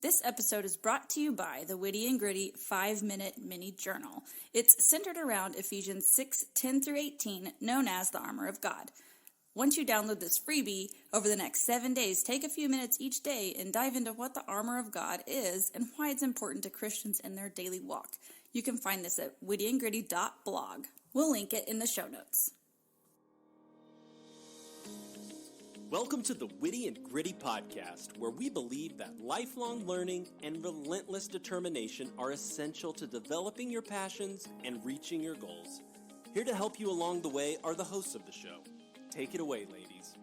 This episode is brought to you by the Witty and Gritty 5-Minute Mini Journal. It's centered around Ephesians 6:10 through 18, known as the Armor of God. Once you download this freebie, over the next 7 days, take a few minutes each day and dive into what the Armor of God is and why it's important to Christians in their daily walk. You can find this at wittyandgritty.blog. We'll link it in the show notes. Welcome to the Witty and Gritty podcast, where we believe that lifelong learning and relentless determination are essential to developing your passions and reaching your goals. Here to help you along the way are the hosts of the show. Take it away, ladies.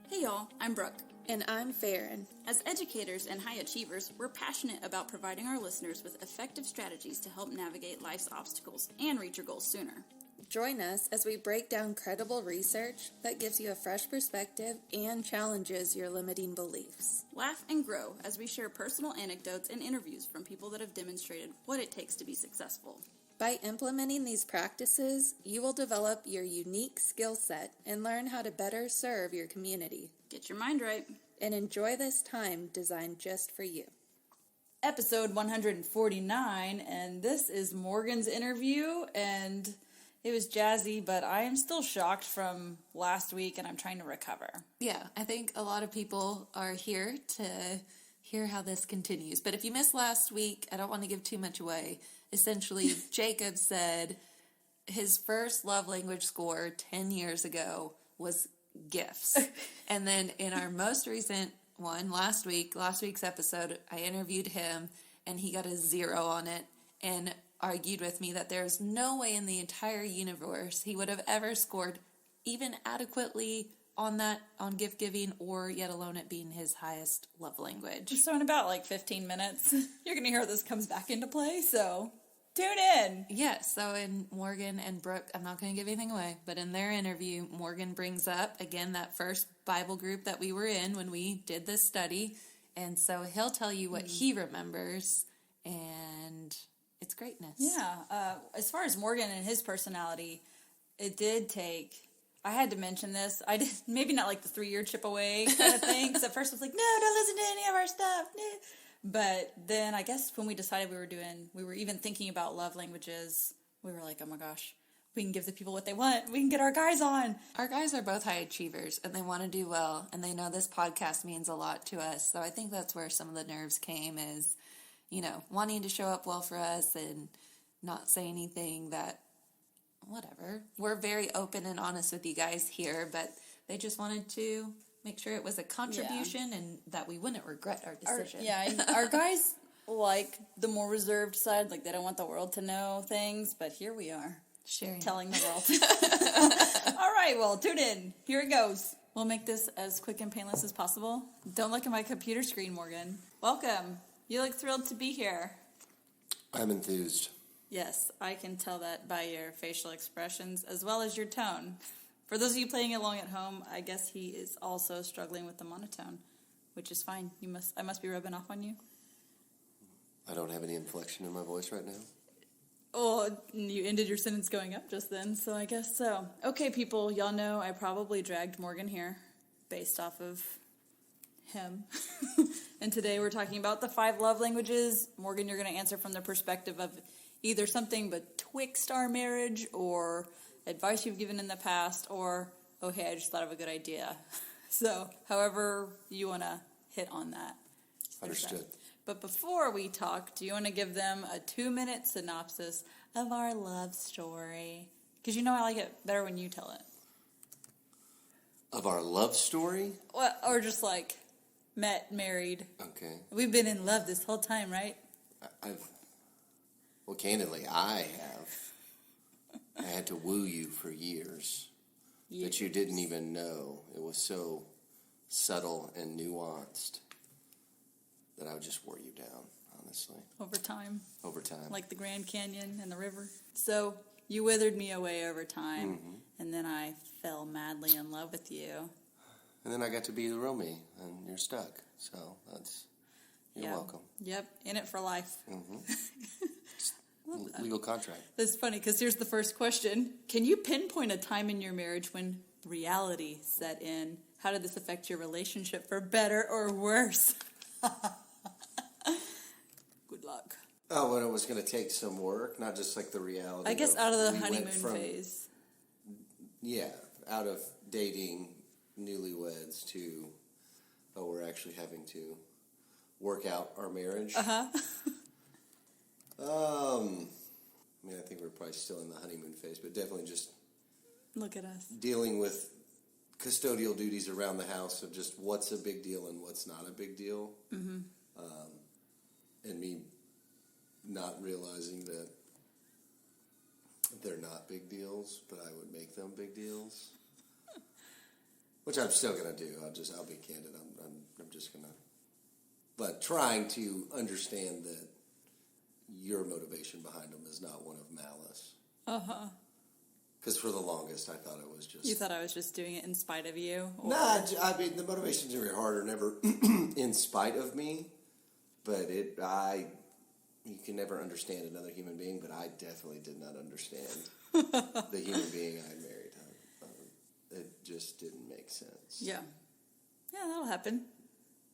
Hey y'all, I'm Brooke. And I'm Farron. As educators and high achievers, we're passionate about providing our listeners with effective strategies to help navigate life's obstacles and reach your goals sooner. Join us as we break down credible research that gives you a fresh perspective and challenges your limiting beliefs. Laugh and grow as we share personal anecdotes and interviews from people that have demonstrated what it takes to be successful. By implementing these practices, you will develop your unique skill set and learn how to better serve your community. Get your mind right. And enjoy this time designed just for you. Episode 149, and this is Morgan's interview, and it was jazzy, but I am still shocked from last week, and I'm trying to recover. Yeah, I think a lot of people are here to hear how this continues. But if you missed last week, I don't want to give too much away. Essentially, Jacob said his first love language score 10 years ago was gifts. And then in our most recent one, last week's episode, I interviewed him, and he got a 0 on it, and argued with me that there's no way in the entire universe he would have ever scored even adequately on gift giving, or yet alone it being his highest love language. So in about 15 minutes, you're going to hear how this comes back into play, so tune in. Yes, so in Morgan and Brooke, I'm not going to give anything away, but in their interview, Morgan brings up, again, that first Bible group that we were in when we did this study, and so he'll tell you what he remembers, and it's greatness. Yeah. As far as Morgan and his personality, it did take, I had to mention this. I did, maybe not the 3-year chip away kind of thing, because at first I was like, no, don't listen to any of our stuff. No. But then I guess when we decided we were even thinking about love languages, we were like, oh my gosh, we can give the people what they want. We can get our guys on. Our guys are both high achievers, and they want to do well, and they know this podcast means a lot to us. So I think that's where some of the nerves came, is wanting to show up well for us and not say anything that, whatever. We're very open and honest with you guys here, but they just wanted to make sure it was a contribution and that we wouldn't regret our decision. Our guys like the more reserved side. They don't want the world to know things, but here we are. Sharing. Telling the world. All right, well, tune in. Here it goes. We'll make this as quick and painless as possible. Don't look at my computer screen, Morgan. Welcome. You look thrilled to be here. I'm enthused. Yes, I can tell that by your facial expressions as well as your tone. For those of you playing along at home, I guess he is also struggling with the monotone, which is fine. I must be rubbing off on you. I don't have any inflection in my voice right now. Oh, you ended your sentence going up just then, so I guess so. Okay, people, y'all know I probably dragged Morgan here based off of him. And today we're talking about the 5 love languages. Morgan, you're going to answer from the perspective of either something betwixt our marriage, or advice you've given in the past, or, oh, hey, I just thought of a good idea. So, however you want to hit on that. Understood. But before we talk, do you want to give them a 2-minute synopsis of our love story? Because I like it better when you tell it. Of our love story? Well, or just met, married. Okay. We've been in love this whole time, right? Well, candidly, I have. I had to woo you for years. That you didn't even know. It was so subtle and nuanced that I just wore you down, honestly. Over time. Over time. Like the Grand Canyon and the river. So you withered me away over time, and then I fell madly in love with you. And then I got to be the Romy, and you're stuck. So you're welcome. Yep, in it for life. Legal contract. That's funny, because here's the first question. Can you pinpoint a time in your marriage when reality set in? How did this affect your relationship, for better or worse? luck? Oh, and it was going to take some work, not just like the reality. I guess out of the we honeymoon went from, phase. Yeah, out of dating newlyweds to, we're actually having to work out our marriage. Uh-huh. I mean, I think we're probably still in the honeymoon phase, but definitely just Look at us. dealing with custodial duties around the house of just what's a big deal and what's not a big deal. Mm-hmm. And me not realizing that they're not big deals, but I would make them big deals. Which I'm still going to do. I'll be candid. I'm just going to, but trying to understand that your motivation behind them is not one of malice. Uh-huh. Because for the longest, I thought it was just... You thought I was just doing it in spite of you? Or... Nah, I mean, the motivations are very hard are never in spite of me, but you can never understand another human being, but I definitely did not understand the human being I married. It just didn't make sense. Yeah. Yeah, that'll happen.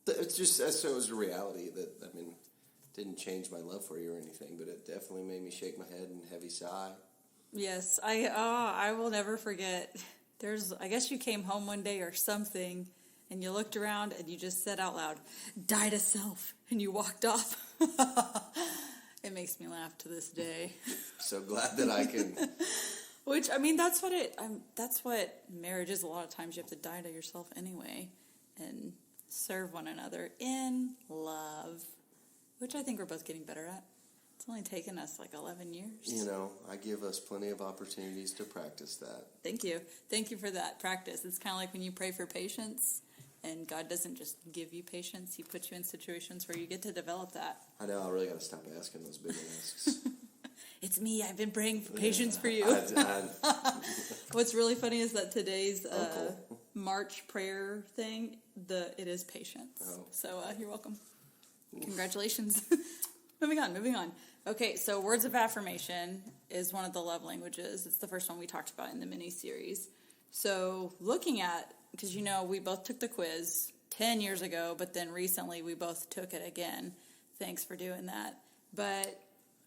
It's just, so it was a reality that, I mean, didn't change my love for you or anything, but it definitely made me shake my head and heavy sigh. Yes, I will never forget. I guess you came home one day or something, and you looked around and you just said out loud, "Die to self," and you walked off. It makes me laugh to this day. So glad that I can. Which, I mean, that's what marriage is. A lot of times you have to die to yourself anyway, and serve one another in love, which I think we're both getting better at. It's only taken us like 11 years. You know, I give us plenty of opportunities to practice that. Thank you. Thank you for that practice. It's kind of like when you pray for patience, and God doesn't just give you patience. He puts you in situations where you get to develop that. I know. I really got to stop asking those big asks. It's me. I've been praying for patience for you. What's really funny is that today's March prayer thing, it is patience. Oh. So you're welcome. Congratulations. Moving on. Okay, so words of affirmation is one of the love languages. It's the first one we talked about in the mini-series. So looking at, because we both took the quiz 10 years ago, but then recently we both took it again. Thanks for doing that. But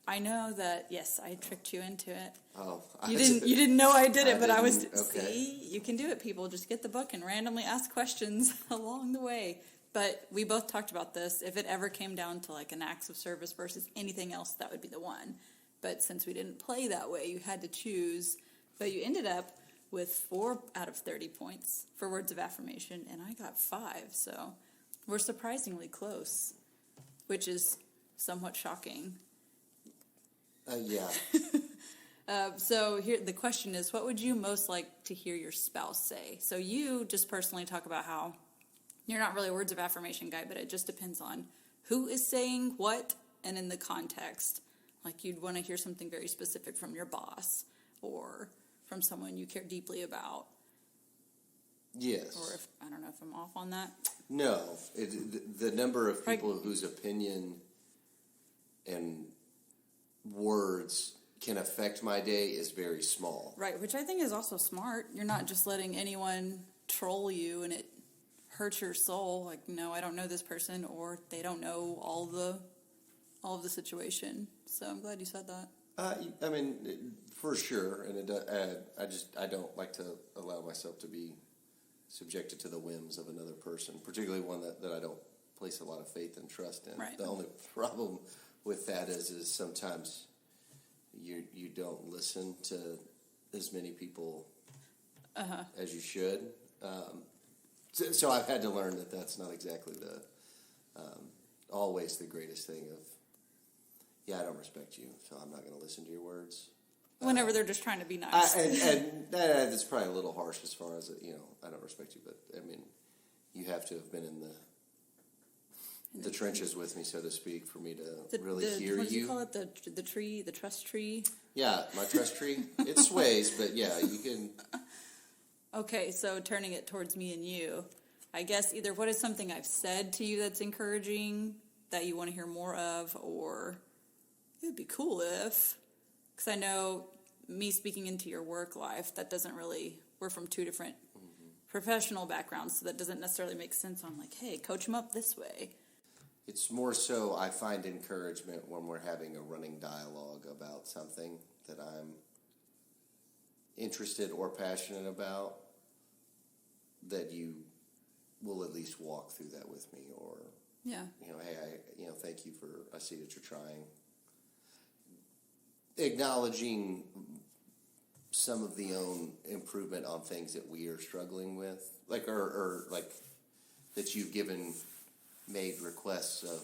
I know that, yes, I tricked you into it. Oh. You didn't know I did it, but I was, okay. See, you can do it, people. Just get the book and randomly ask questions along the way. But we both talked about this. If it ever came down to like an acts of service versus anything else, that would be the one. But since we didn't play that way, you had to choose. But you ended up with 4 out of 30 points for words of affirmation, and I got 5. So we're surprisingly close, which is somewhat shocking. Yeah. So here the question is, what would you most like to hear your spouse say? So you just personally talk about how you're not really a words of affirmation guy, but it just depends on who is saying what and in the context. Like you'd want to hear something very specific from your boss or from someone you care deeply about. Yes. Or I don't know if I'm off on that. No. The number of people whose opinion and words can affect my day is very small. Right, which I think is also smart. You're not just letting anyone troll you and it hurts your soul. Like, no, I don't know this person, or they don't know all of the situation. So I'm glad you said that. I mean, for sure, and I don't like to allow myself to be subjected to the whims of another person, particularly one that I don't place a lot of faith and trust in. Right. The only problem with that is sometimes you don't listen to as many people as you should. So I've had to learn that that's not exactly always the greatest thing of, I don't respect you, so I'm not going to listen to your words. Whenever they're just trying to be nice. And that's probably a little harsh as far as, I don't respect you, but, I mean, you have to have been in the trenches with me, so to speak, for me to really hear what do you you. Call it the trust tree? Yeah, my trust tree. It sways, but yeah, you can. Okay, so turning it towards me and you, I guess either what is something I've said to you that's encouraging that you want to hear more of, or it would be cool if, because I know me speaking into your work life, that doesn't really, we're from 2 different professional backgrounds, so that doesn't necessarily make sense. I'm like, hey, coach them up this way. It's more so I find encouragement when we're having a running dialogue about something that I'm interested or passionate about, that you will at least walk through that with me, or, Yeah. hey, thank you I see that you're trying. Acknowledging some of the own improvement on things that we are struggling with, like, or like that you've made requests of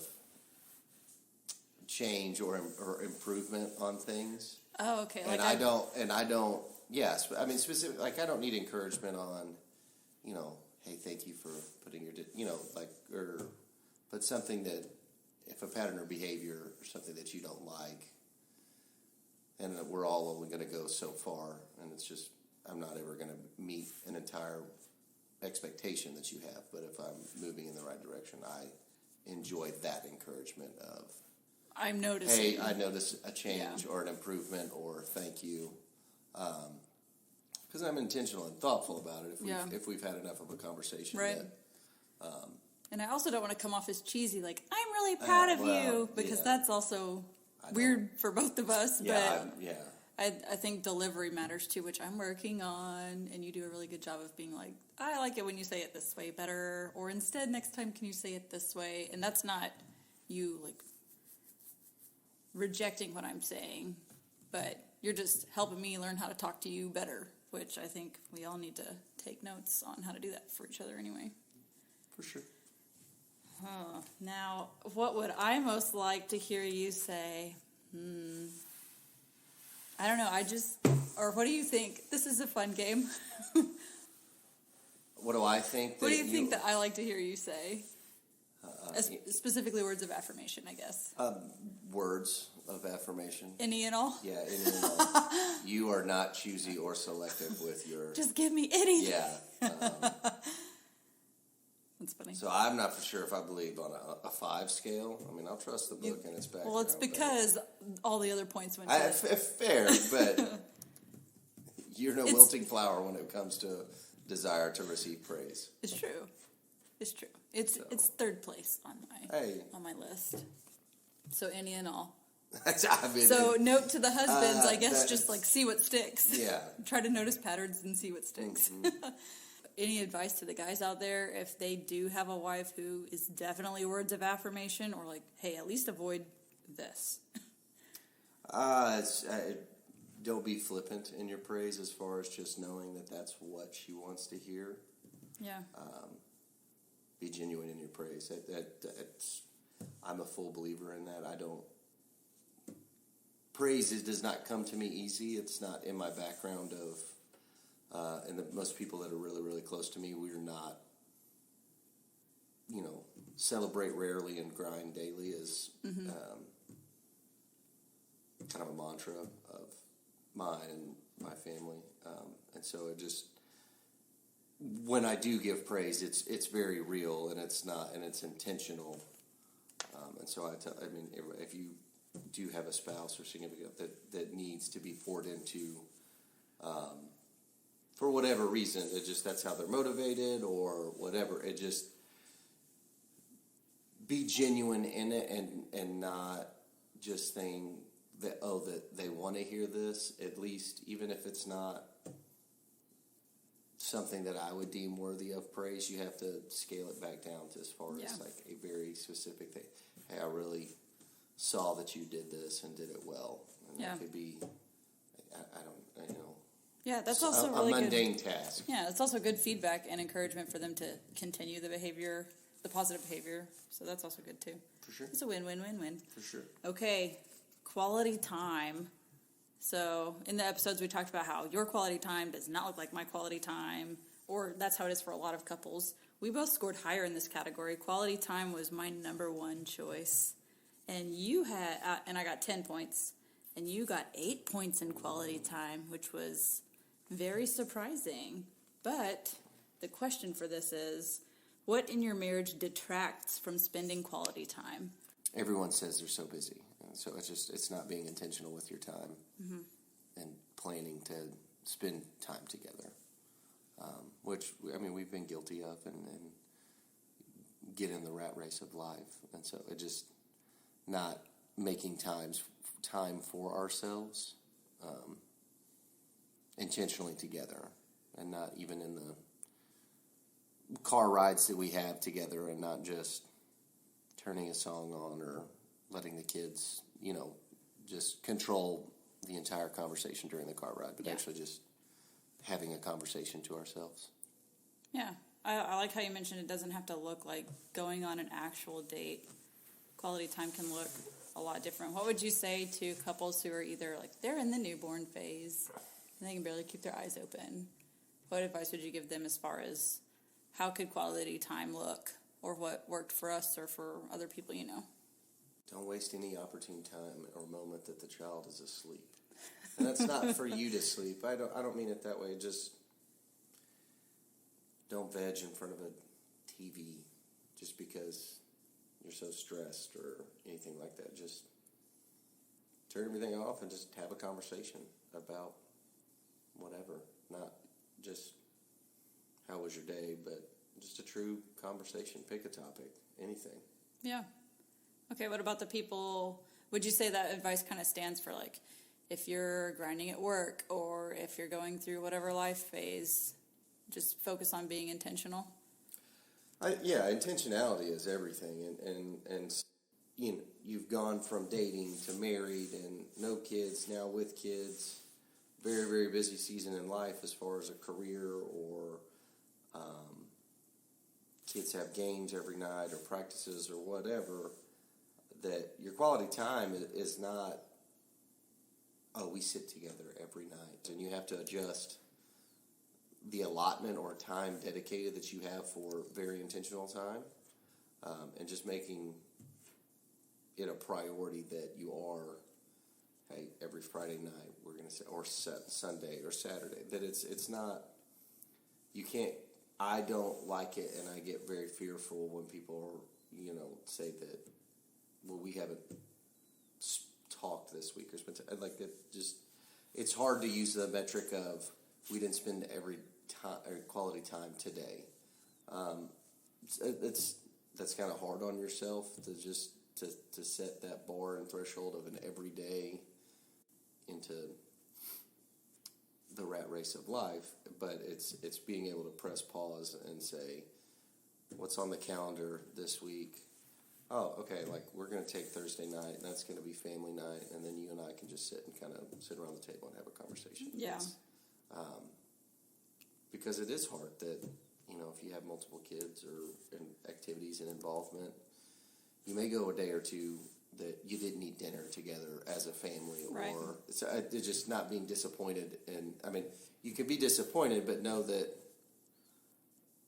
change or improvement on things. Oh, okay. And I don't, yes, I mean, specific, like, I don't need encouragement on, hey, thank you for putting but something that, if a pattern or behavior or something that you don't like, and that we're all only going to go so far, and it's just, I'm not ever going to meet an entire expectation that you have, but if I'm moving in the right direction, I enjoy that encouragement of, I'm noticing. hey, I notice a change or an improvement, or thank you, because I'm intentional and thoughtful about it. If we've had enough of a conversation, right? And I also don't want to come off as cheesy, like, I'm really proud of you, because that's also weird for both of us. Yeah, but I think delivery matters too, which I'm working on, and you do a really good job of being like, I like it when you say it this way better, or instead next time can you say it this way? And that's not you like rejecting what I'm saying, but you're just helping me learn how to talk to you better, which I think we all need to take notes on how to do that for each other anyway. For sure. Now, what would I most like to hear you say? I don't know. Or what do you think? This is a fun game. What do I think? What do you think that I like to hear you say? Specifically words of affirmation, I guess. Words of affirmation. Any and all? Yeah, any and all. You are not choosy or selective with your... Just give me anything. Yeah. That's funny. So I'm not for sure if I believe on a 5 scale. I mean, I'll trust the book and its background. Well, it's because all the other points went to fair, but you're no wilting flower when it comes to desire to receive praise. It's true. It's true. It's third place on my list. So any and all. So note to the husbands, I guess, just like see what sticks. Yeah. Try to notice patterns and see what sticks. Mm-hmm. Any advice to the guys out there if they do have a wife who is definitely words of affirmation, or like, hey, at least avoid this? Don't be flippant in your praise as far as just knowing that that's what she wants to hear. Yeah. Be genuine in your praise. I'm a full believer in that. Praise does not come to me easy. It's not in my background of, and most people that are really, really close to me, we're not, celebrate rarely and grind daily is kind of a mantra of mine and my family. And so when I do give praise, it's very real, and it's intentional. And so if you do have a spouse or significant that needs to be poured into, for whatever reason, that's how they're motivated or whatever, be genuine in it and not just saying that they want to hear this, at least, even if it's not something that I would deem worthy of praise. You have to scale it back down to as far as like a very specific thing. Hey, I really saw that you did this and did it well. And that could be, I don't know. Yeah, that's also really a mundane task. Yeah, it's also good feedback and encouragement for them to continue the behavior, the positive behavior. So that's also good too. For sure. It's a win-win-win-win. For sure. Okay, quality time. So in the episodes we talked about how your quality time does not look like my quality time, or that's how it is for a lot of couples. We both scored higher in this category. Quality time was my number one choice. And you had, and I got 10 points, and you got 8 points in quality time, which was very surprising. But the question for this is, what in your marriage detracts from spending quality time? Everyone says they're so busy. So it's not being intentional with your time and planning to spend time together, which, we've been guilty of, and get in the rat race of life. And so it just not making time for ourselves intentionally together, and not even in the car rides that we have together, and not just turning a song on or letting the kids, just control the entire conversation during the car ride, but actually just having a conversation to ourselves. Yeah. I like how you mentioned it doesn't have to look like going on an actual date. Quality time can look a lot different. What would you say to couples who are either like they're in the newborn phase and they can barely keep their eyes open? What advice would you give them as far as how could quality time look, or what worked for us or for other people you know? Don't waste any opportune time or moment that the child is asleep. And that's not for you to sleep. I don't mean it that way. Just don't veg in front of a TV just because you're so stressed or anything like that. Just turn everything off and just have a conversation about whatever. Not just how was your day, but just a true conversation. Pick a topic, anything. Yeah. Okay, what about the people, would you say that advice kind of stands for like if you're grinding at work or if you're going through whatever life phase, just focus on being intentional? Intentionality is everything, and you've gone from dating to married and no kids, now with kids, very, very busy season in life as far as a career, or kids have games every night or practices or whatever, that your quality time is not, we sit together every night, and you have to adjust the allotment or time dedicated that you have for very intentional time, and just making it a priority that you are, hey, every Friday night we're going to say, or Sunday or Saturday, that it's not, you can't, I don't like it, and I get very fearful when people say that, well, we haven't talked this week or spent time, like that. Just, it's hard to use the metric of we didn't spend every time or quality time today. That's kind of hard on yourself to set that bar and threshold of an everyday into the rat race of life. But it's being able to press pause and say, what's on the calendar this week? Oh, okay, like we're going to take Thursday night, and that's going to be family night, and then you and I can just sit around the table and have a conversation. Yeah. Because it is hard that, if you have multiple kids or activities and involvement, you may go a day or two that you didn't eat dinner together as a family, right. Or it's just not being disappointed. And I mean, you could be disappointed, but know that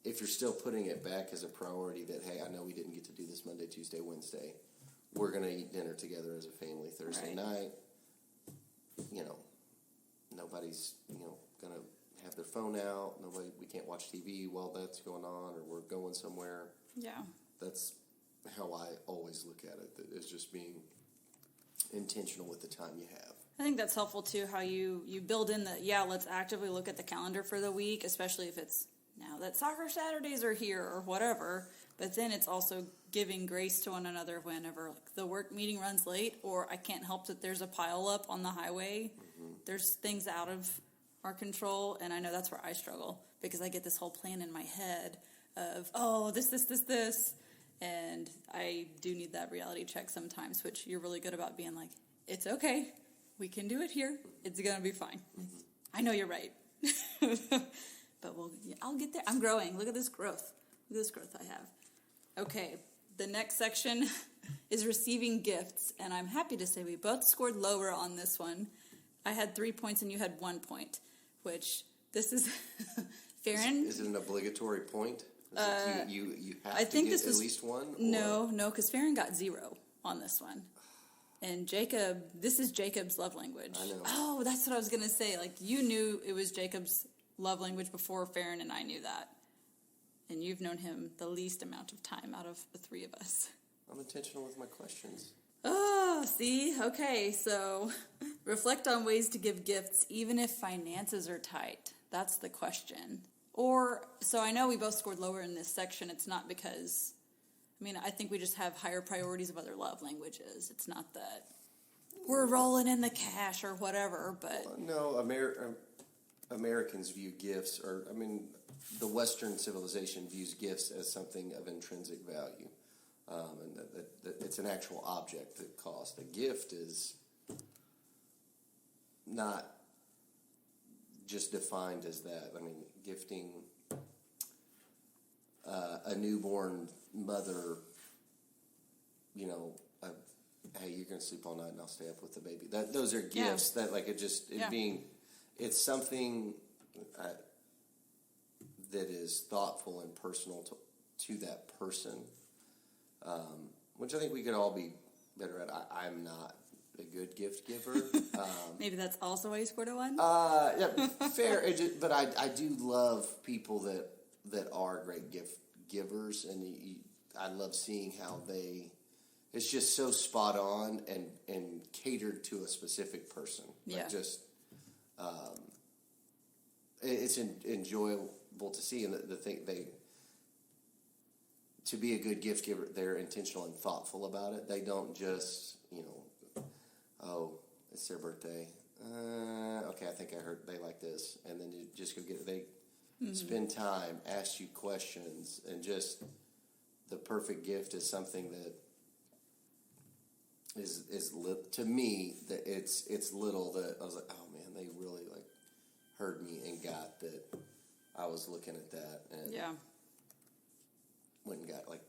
if you're still putting it back as a priority that, hey, I know we didn't get to do this Monday, Tuesday, Wednesday, we're going to eat dinner together as a family Thursday night. Nobody's, going to have their phone out. We can't watch TV while that's going on, or we're going somewhere. Yeah. That's how I always look at it. That it's just being intentional with the time you have. I think that's helpful too, how you build in let's actively look at the calendar for the week, especially if it's now that soccer Saturdays are here or whatever. But then it's also giving grace to one another whenever the work meeting runs late, or I can't help that there's a pile up on the highway. Mm-hmm. There's things out of our control, and I know that's where I struggle, because I get this whole plan in my head of, this, and I do need that reality check sometimes, which you're really good about being like, it's okay, we can do it here, it's going to be fine. Mm-hmm. I know you're right. But I'll get there. I'm growing. Look at this growth. Look at this growth I have. Okay, the next section is receiving gifts, and I'm happy to say we both scored lower on this one. I had 3 points and you had 1 point, which this is Farron. Is it an obligatory point? You have I think get this at was, least one? No, because Farron got 0 on this one. And Jacob, this is Jacob's love language. I know. Oh, that's what I was going to say. Like, you knew it was Jacob's love language before Farron and I knew that. And you've known him the least amount of time out of the 3 of us. I'm intentional with my questions. Oh, see? Okay, so reflect on ways to give gifts even if finances are tight. That's the question. Or, so I know we both scored lower in this section. It's not because I mean, I think we just have higher priorities of other love languages. It's not that we're rolling in the cash or whatever, but... No, Americans view gifts, or, I mean, the Western civilization views gifts as something of intrinsic value. And that it's an actual object that costs. A gift is not just defined as that. I mean, gifting a newborn mother, you know, hey, you're going to sleep all night and I'll stay up with the baby. Those are gifts that, like, it's something that is thoughtful and personal to that person, which I think we could all be better at. I'm not a good gift giver. Maybe that's also why you scored a 1? Yeah, fair. But I do love people that are great gift givers, and I love seeing how it's just so spot on and catered to a specific person. Yeah. Like just, it's enjoyable to see, and the thing to be a good gift giver, they're intentional and thoughtful about it. They don't just, oh, it's their birthday. Okay, I think I heard they like this, and then you just go get it. They spend time, ask you questions, and just the perfect gift is something that is to me that it's little that I was like, oh man, they really like heard me and got that I was looking at that and went and got like.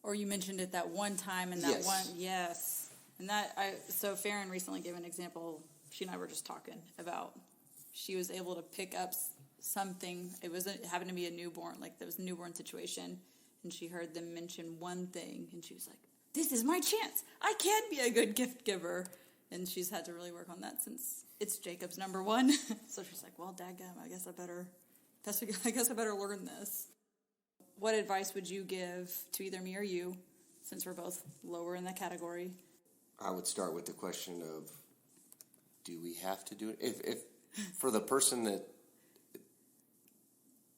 Or you mentioned it that one time and that yes. And so Farron recently gave an example. She and I were just talking about she was able to pick up something. It happened to be a newborn, like there was a newborn situation, and she heard them mention one thing, and she was like, "This is my chance. I can be a good gift giver." And she's had to really work on that since it's Jacob's number 1. So she's like, "Well, dadgum, I guess I better learn this." What advice would you give to either me or you, since we're both lower in the category? I would start with the question of, do we have to do it? If for the person that,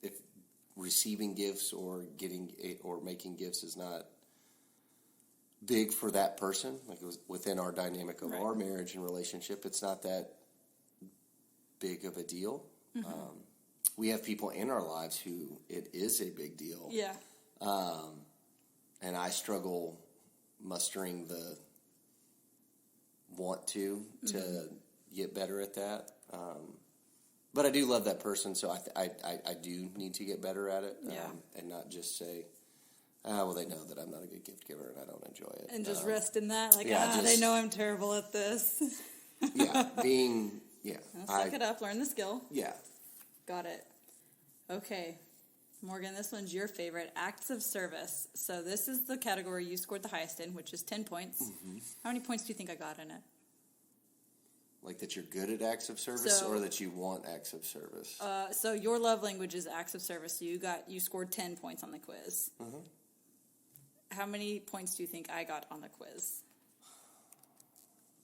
if receiving gifts or getting or making gifts is not big for that person, like it was within our dynamic of our marriage and relationship, it's not that big of a deal. Mm-hmm. We have people in our lives who it is a big deal. Yeah. And I struggle mustering the want to get better at that. But I do love that person, so I do need to get better at it. And not just say, well, they know that I'm not a good gift giver and I don't enjoy it. And just rest in that, like, just, they know I'm terrible at this. Suck it up, learn the skill. Yeah. Got it. Okay. Morgan, this one's your favorite, acts of service. So this is the category you scored the highest in, which is 10 points. Mm-hmm. How many points do you think I got in it? Like that you're good at acts of service, or that you want acts of service? So your love language is acts of service. So you scored 10 points on the quiz. Mm-hmm. How many points do you think I got on the quiz?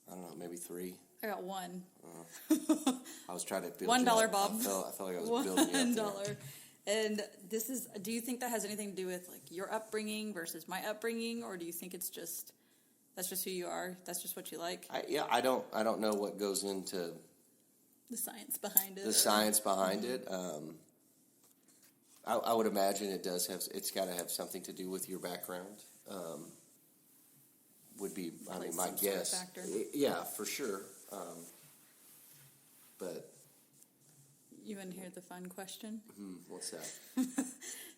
I don't know, maybe 3. I got 1. I was trying to build $1, you up. Bob. I felt like I was building you up there. $1. And do you think that has anything to do with like your upbringing versus my upbringing, or do you think it's just that's just who you are, that's just what you like? I don't know what goes into the science behind it. The science behind it. I would imagine it's got to have something to do with your background. Would be my guess. Factor. Yeah, for sure. But you want to hear the fun question? What's that?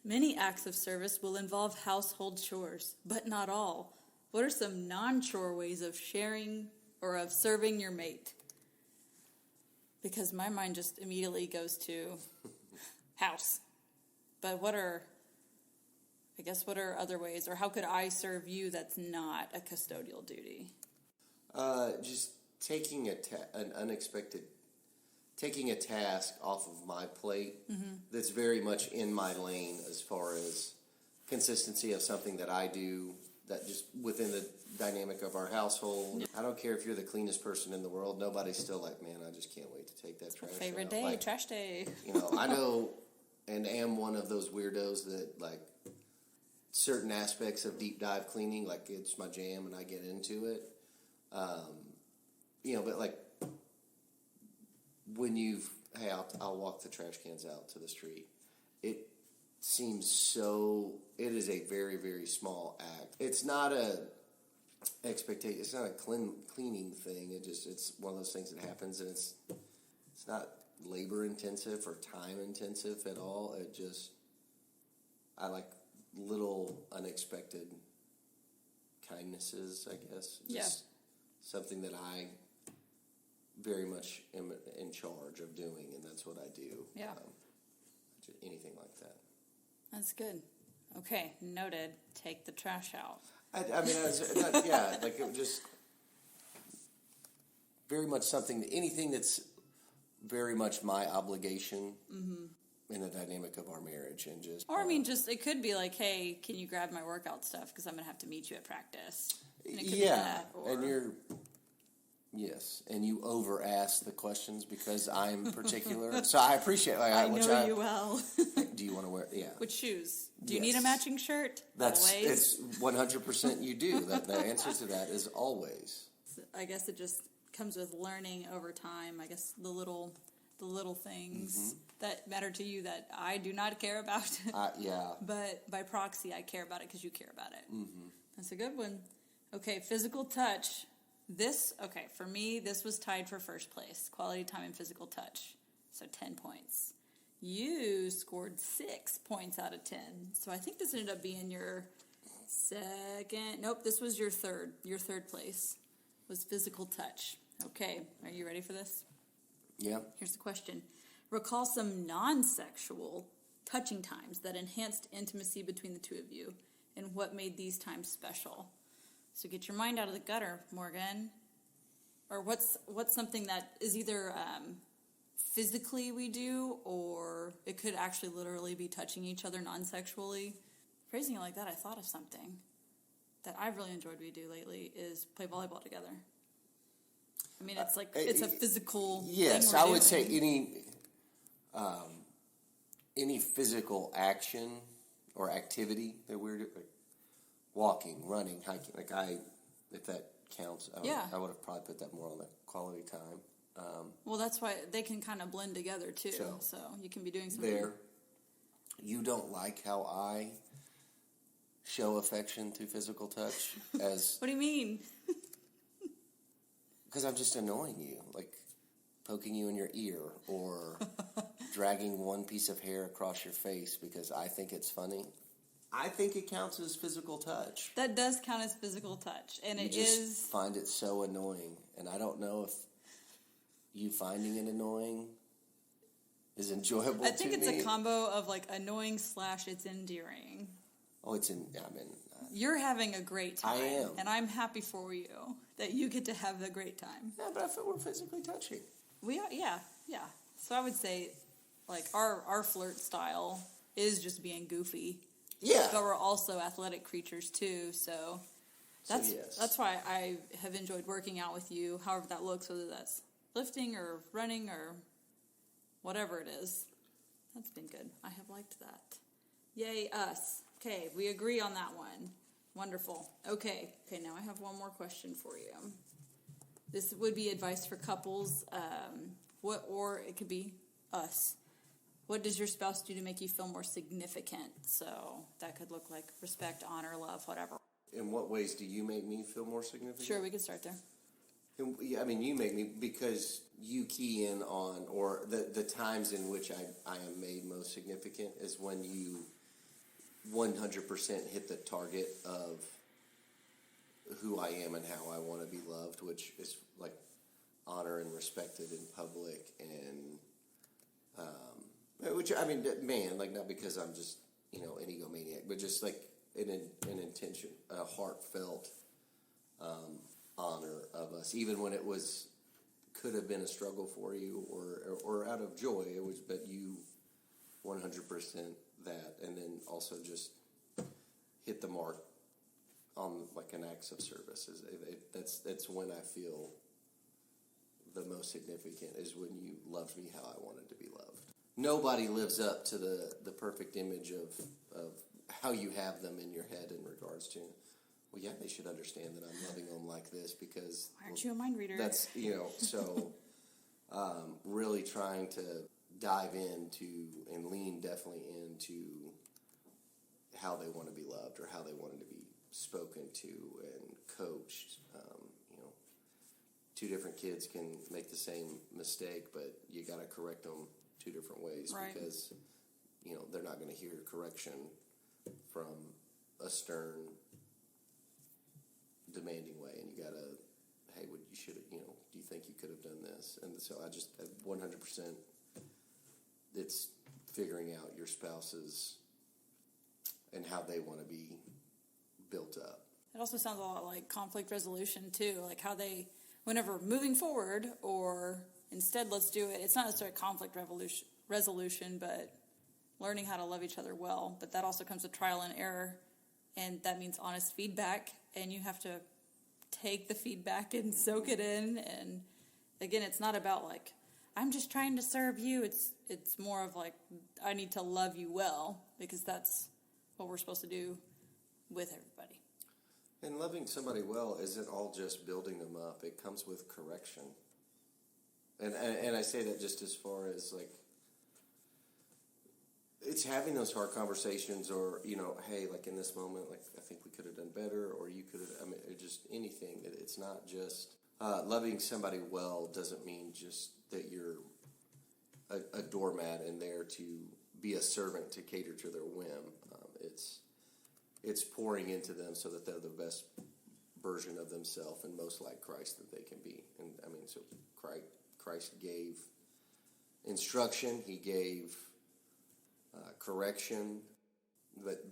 Many acts of service will involve household chores, but not all. What are some non-chore ways of sharing or of serving your mate? Because my mind just immediately goes to house. But what are other ways, or how could I serve you that's not a custodial duty? Just taking taking a task off of my plate that's very much in my lane as far as consistency of something that I do, that just within the dynamic of our household. I don't care if you're the cleanest person in the world. Nobody's still like, man, I just can't wait to take that trash Favorite out. day, like, trash day. I know and am one of those weirdos that like certain aspects of deep dive cleaning, like it's my jam and I get into it. But like when I'll walk the trash cans out to the street. It seems it is a very, very small act. It's not a expectation. It's not a cleaning thing. It's one of those things that happens, and it's not labor intensive or time intensive at all. I like little unexpected kindnesses, I guess. Just something that I very much am in charge of doing, and that's what I do. Yeah. Anything like that. That's good. Okay, noted. Take the trash out. Like it just very much anything that's very much my obligation in the dynamic of our marriage, and just. Or it could be like, hey, can you grab my workout stuff because I'm gonna have to meet you at practice. And it could be that, or... Yes, and you over ask the questions because I'm particular. So I appreciate. I know you well. Do you want to wear? Yeah. Which shoes? Do you need a matching shirt? Always. It's 100%. You do. The answer to that is always. So I guess it just comes with learning over time. I guess the little things that matter to you that I do not care about. Yeah. But by proxy, I care about it because you care about it. Mm-hmm. That's a good one. Okay, physical touch. For me, this was tied for first place. Quality time and physical touch. So 10 points. You scored 6 points out of 10. So I think this ended up being your second. Nope, this was your third. Your third place was physical touch. Okay, are you ready for this? Yeah. Here's the question. Recall some non-sexual touching times that enhanced intimacy between the two of you, and what made these times special. So get your mind out of the gutter, Morgan. Or what's something that is either physically we do, or it could actually literally be touching each other non-sexually. Phrasing it like that, I thought of something that I've really enjoyed we do lately is play volleyball together. I mean, it's like it's a physical thing we're I would say any physical action or activity that we're doing. Walking, running, hiking, if that counts, I would have probably put that more on the quality time. Well, that's why they can kind of blend together too. So you can be doing something. There, you don't like how I show affection through physical touch as. What do you mean? Because I'm just annoying you, like poking you in your ear or dragging one piece of hair across your face because I think it's funny. I think it counts as physical touch. That does count as physical touch, and you just find it so annoying, and I don't know if you finding it annoying is enjoyable. I think it's a combo of like annoying / it's endearing. Oh, you're having a great time. I am, and I'm happy for you that you get to have a great time. Yeah, but I feel we're physically touching. We are, yeah. So I would say, like our flirt style is just being goofy. Yeah. But we're also athletic creatures too, so that's why I have enjoyed working out with you, however that looks, whether that's lifting or running or whatever it is. That's been good. I have liked that. Yay, us. Okay, we agree on that one. Wonderful. Okay, now I have one more question for you. This would be advice for couples, or it could be us. What does your spouse do to make you feel more significant? So that could look like respect, honor, love, whatever. In what ways do you make me feel more significant? Sure, we can start there. I mean, you make me, because you key in on, or the times in which I am made most significant is when you 100% hit the target of who I am and how I want to be loved, which is like honor and respected in public, and which, I mean, man, like, not because I'm just, an egomaniac, but just like an intention, a heartfelt honor of us, even when it could have been a struggle for you or out of joy, but you 100% that, and then also just hit the mark on like an acts of service. That's when I feel the most significant, is when you loved me how I wanted to be loved. Nobody lives up to the perfect image of how you have them in your head in regards to, well, yeah, they should understand that I'm loving them like this because... Why aren't you a mind reader? That's, so really trying to dive into and lean definitely into how they want to be loved or how they wanted to be spoken to and coached. Two different kids can make the same mistake, but you got to correct them two different ways because, they're not going to hear correction from a stern, demanding way. And you got to, hey, you should have, do you think you could have done this? And so I just, 100%, it's figuring out your spouse's and how they want to be built up. It also sounds a lot like conflict resolution, too, like how they... Whenever moving forward, or instead, let's do it. It's not necessarily conflict resolution, but learning how to love each other well. But that also comes with trial and error, and that means honest feedback. And you have to take the feedback and soak it in. And again, it's not about like I'm just trying to serve you. It's more of like I need to love you well because that's what we're supposed to do with everybody. And loving somebody well isn't all just building them up. It comes with correction. And I say that just as far as, like, it's having those hard conversations or, hey, like, in this moment, like, I think we could have done better or you could have, just anything. It's not just, loving somebody well doesn't mean just that you're a doormat in there to be a servant to cater to their whim. It's pouring into them so that they're the best version of themselves and most like Christ that they can be. And so Christ gave instruction, he gave correction,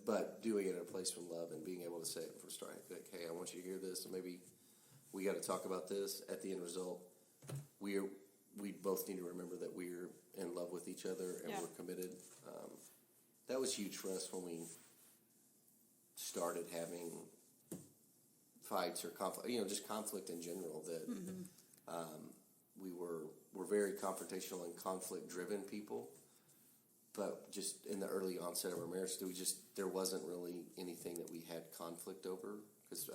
but doing it in a place of love and being able to say it before starting. Like, hey, I want you to hear this, and maybe we got to talk about this. At the end result, we both need to remember that we're in love with each other and we're committed. That was huge for us when we started having fights or conflict, just conflict in general, that we're very confrontational and conflict-driven people, but just in the early onset of our marriage, there wasn't really anything that we had conflict over, because,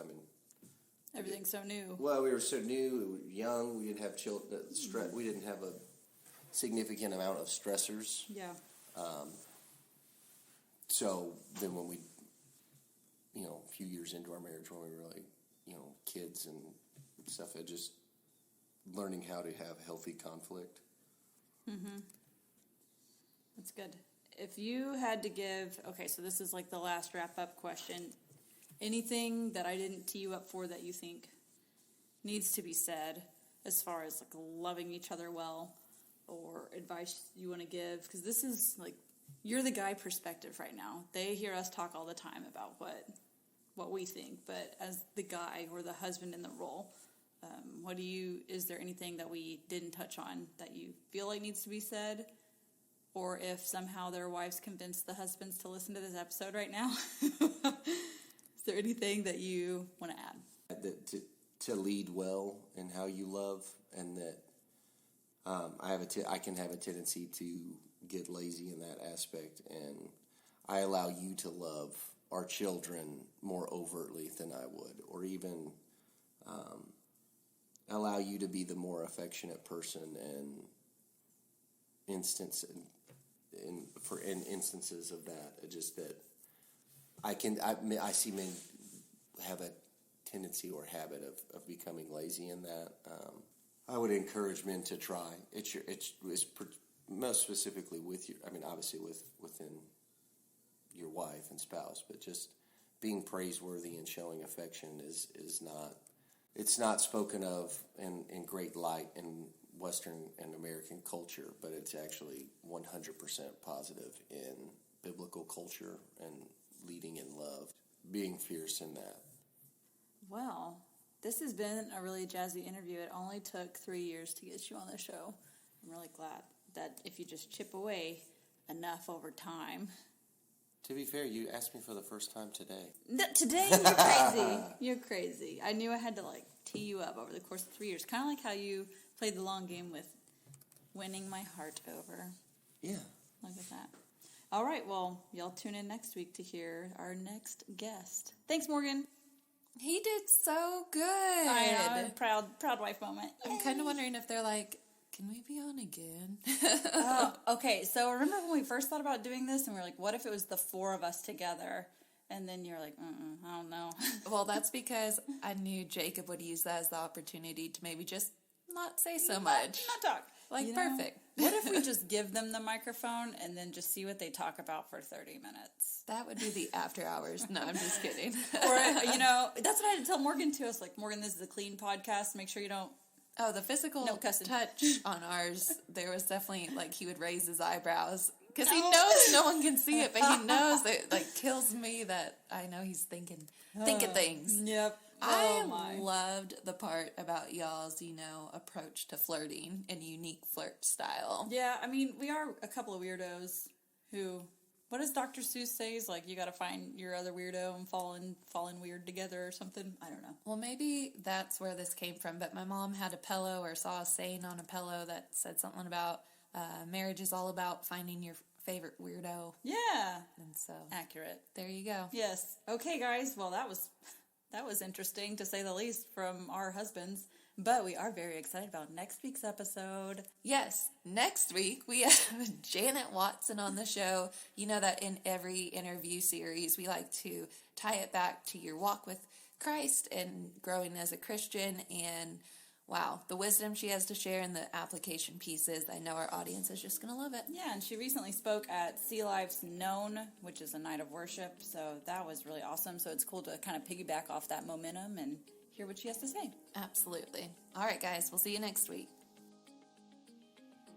everything's so new. Well, we were so new, we were young, we didn't have children, we didn't have a significant amount of stressors. Yeah. So then when we a few years into our marriage when we were like, kids and stuff, just learning how to have healthy conflict. Mm-hmm. That's good. If you had to give, so this is like the last wrap-up question. Anything that I didn't tee you up for that you think needs to be said as far as like loving each other well or advice you want to give? Because this is like, you're the guy perspective right now. They hear us talk all the time about what we think, but as the guy or the husband in the role, is there anything that we didn't touch on that you feel like needs to be said? Or if somehow their wives convinced the husbands to listen to this episode right now, is there anything that you want to add? That to lead well in how you love, and that I can have a tendency to get lazy in that aspect, and I allow you to love our children more overtly than I would, or even allow you to be the more affectionate person and in instances of that. Just that I see men have a tendency or habit of becoming lazy in that. I would encourage men to try. It's most specifically with you. Obviously within your wife and spouse, but just being praiseworthy and showing affection is not. It's not spoken of in great light in Western and American culture, but it's actually 100% positive in biblical culture and leading in love, being fierce in that. Well, this has been a really jazzy interview. It only took 3 years to get you on the show. I'm really glad that if you just chip away enough over time. To be fair, you asked me for the first time today. Today, you're crazy. You're crazy. I knew I had to tee you up over the course of 3 years. Kind of like how you played the long game with winning my heart over. Yeah. Look at that. All right, well, y'all tune in next week to hear our next guest. Thanks, Morgan. He did so good. I know, proud wife moment. I'm kind of wondering if they're like, can we be on again? Okay, so remember when we first thought about doing this, and we were like, what if it was the four of us together? And then you're like, I don't know. Well, that's because I knew Jacob would use that as the opportunity to maybe just not say so much. Not talk. Like, You know? perfect. What if we just give them the microphone and then just see what they talk about for 30 minutes? That would be the after hours. No, I'm just kidding. Or, that's what I had to tell Morgan, too. I was like, Morgan, this is a clean podcast. Make sure you don't. Oh, the physical No cussing. touch on ours, there was definitely, like, he would raise his eyebrows. Because he knows no one can see it, but he knows that, like, kills me that I know he's thinking things. Yep. I loved the part about y'all's, approach to flirting and unique flirt style. Yeah, I mean, we are a couple of weirdos who, what does Dr. Seuss say? He's like, you got to find your other weirdo and fall in weird together or something. I don't know. Well, maybe that's where this came from, but my mom had a pillow or saw a saying on a pillow that said something about marriage is all about finding your favorite weirdo. Yeah. And so, accurate. There you go. Yes. Okay, guys. Well, that was interesting, to say the least, from our husbands. But we are very excited about next week's episode. Yes, next week we have Janet Watson on the show. You know that in every interview series, we like to tie it back to your walk with Christ and growing as a Christian. And wow, the wisdom she has to share and the application pieces. I know our audience is just going to love it. Yeah, and she recently spoke at Sea Life's Known, which is a night of worship. So that was really awesome. So it's cool to kind of piggyback off that momentum and hear what she has to say. Absolutely. All right, guys, we'll see you next week.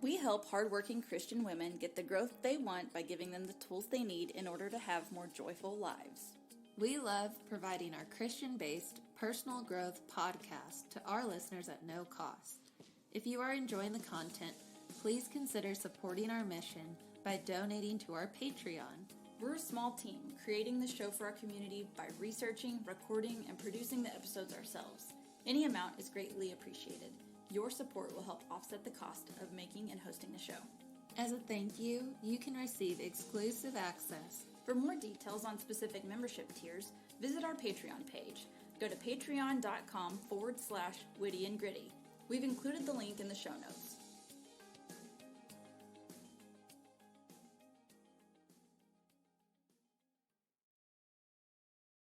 We help hardworking Christian women get the growth they want by giving them the tools they need in order to have more joyful lives. We love providing our Christian-based personal growth podcast to our listeners at no cost. If you are enjoying the content, please consider supporting our mission by donating to our Patreon. We're a small team creating the show for our community by researching, recording, and producing the episodes ourselves. Any amount is greatly appreciated. Your support will help offset the cost of making and hosting the show. As a thank you, you can receive exclusive access. For more details on specific membership tiers, visit our Patreon page. Go to patreon.com/witty and gritty. We've included the link in the show notes.